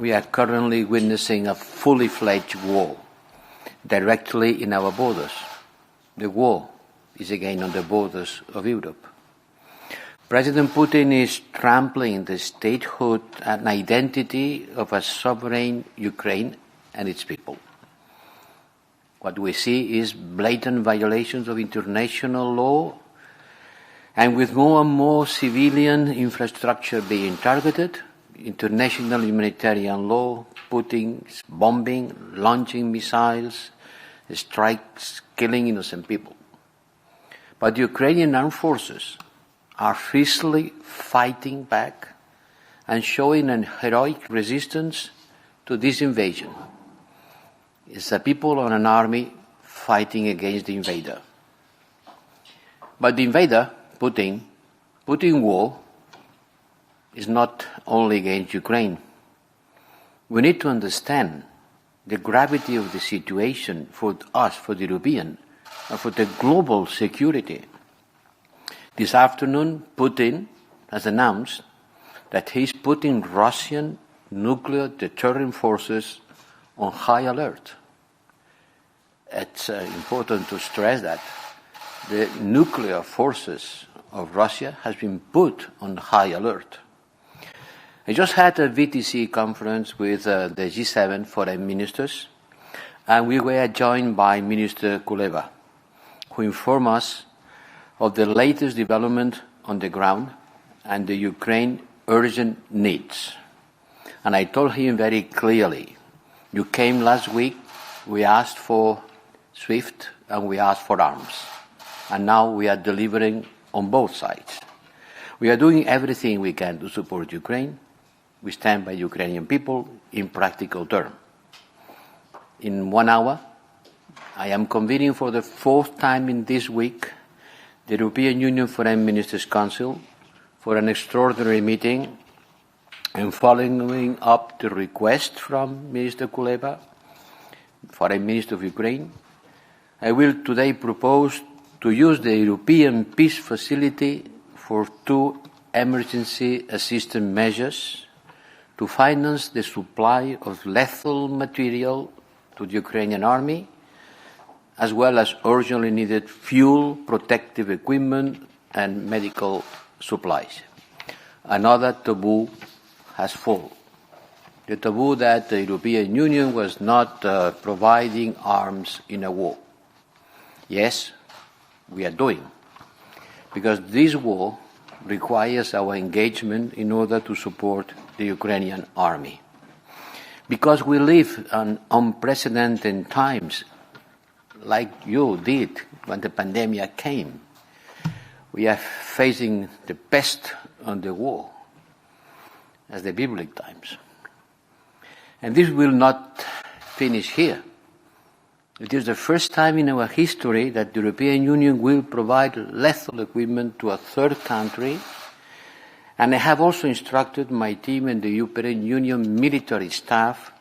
we are currently witnessing a fully fledged war directly in our borders. The war is again on the borders of Europe. President Putin is trampling the statehood and identity of a sovereign Ukraine and its people. What we see is blatant violations of international law, and with more and more civilian infrastructure being targeted, international humanitarian law, Putin's bombing, launching missiles, strikes, killing innocent people. But the Ukrainian armed forces are fiercely fighting back and showing an heroic resistance to this invasion. It's the people and an army fighting against the invader. But the invader, Putin war, is not only against Ukraine. We need to understand the gravity of the situation for us, for the European, and for the global security. This afternoon, Putin has announced that he's putting Russian nuclear deterrent forces on high alert. It's important to stress that the nuclear forces of Russia has been put on high alert. I just had a VTC conference with the G7 foreign ministers, and we were joined by Minister Kuleba, who informed us of the latest development on the ground and the Ukraine urgent needs. And I told him very clearly, you came last week, we asked for SWIFT and we asked for arms. And now we are delivering on both sides. We are doing everything we can to support Ukraine. We stand by Ukrainian people in practical terms. In 1 hour, I am convening for the 4th time in this week the European Union Foreign Ministers' Council for an extraordinary meeting, and following up the request from Minister Kuleba, Foreign Minister of Ukraine, I will today propose to use the European Peace Facility for 2 emergency assistance measures to finance the supply of lethal material to the Ukrainian army, as well as urgently needed fuel, protective equipment, and medical supplies. Another taboo has fallen. The taboo that the European Union was not providing arms in a war. Yes, we are doing, because this war requires our engagement in order to support the Ukrainian army. Because we live in unprecedented times, like you did when the pandemic came. We are facing the pest and the war, as the biblical times. And this will not finish here. It is the first time in our history that the European Union will provide lethal equipment to a third country, and I have also instructed my team and the European Union military staff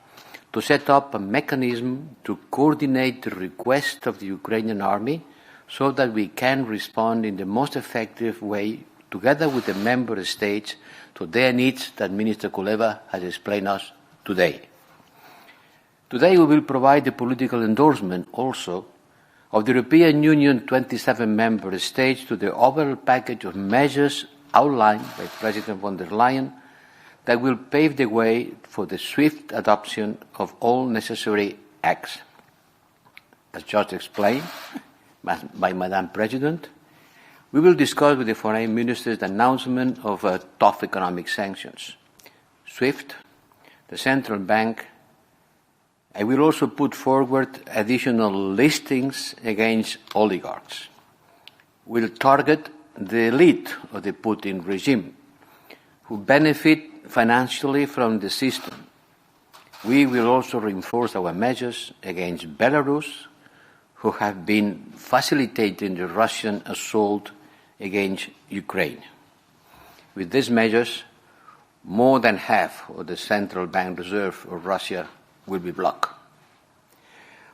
to set up a mechanism to coordinate the request of the Ukrainian army so that we can respond in the most effective way, together with the member states, to their needs that Minister Kuleba has explained us today. Today we will provide the political endorsement also of the European Union 27 member states to the overall package of measures outlined by President von der Leyen that will pave the way for the swift adoption of all necessary acts. As just explained by Madam President, we will discuss with the foreign ministers the announcement of tough economic sanctions. SWIFT, the central bank. I will also put forward additional listings against oligarchs. We'll target the elite of the Putin regime, who benefit financially from the system. We will also reinforce our measures against Belarus, who have been facilitating the Russian assault against Ukraine. With these measures, more than half of the central bank reserve of Russia will be blocked.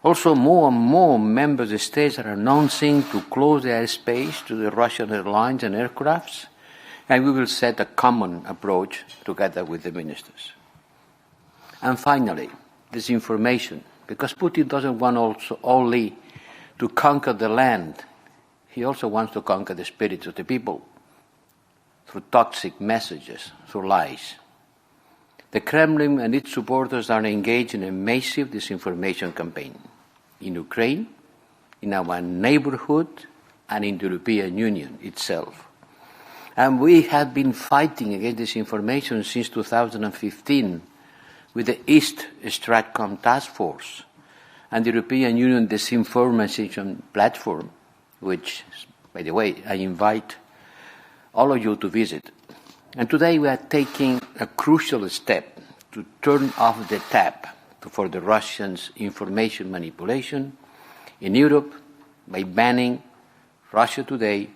Also, more and more member states are announcing to close the airspace to the Russian airlines and aircrafts, and we will set a common approach together with the ministers. And finally, disinformation, because Putin doesn't want also only to conquer the land, he also wants to conquer the spirits of the people through toxic messages, through lies. The Kremlin and its supporters are engaged in a massive disinformation campaign in Ukraine, in our neighborhood, and in the European Union itself. And we have been fighting against disinformation since 2015 with the East Stratcom Task Force and the European Union Disinformation Platform, which, by the way, I invite all of you to visit. And today we are taking a crucial step to turn off the tap for the Russians' information manipulation in Europe by banning Russia Today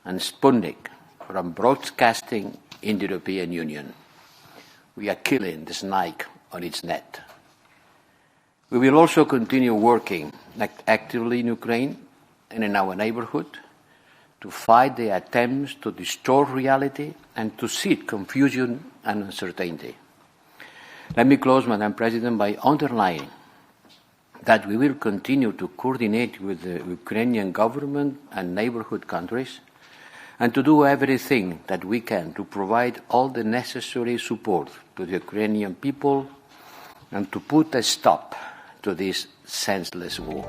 and Sputnik from broadcasting in the European Union. We are killing the snake on its net. We will also continue working actively in Ukraine and in our neighborhood to fight the attempts to distort reality and to seed confusion and uncertainty. Let me close, Madam President, by underlining that we will continue to coordinate with the Ukrainian government and neighborhood countries and to do everything that we can to provide all the necessary support to the Ukrainian people and to put a stop to this senseless war.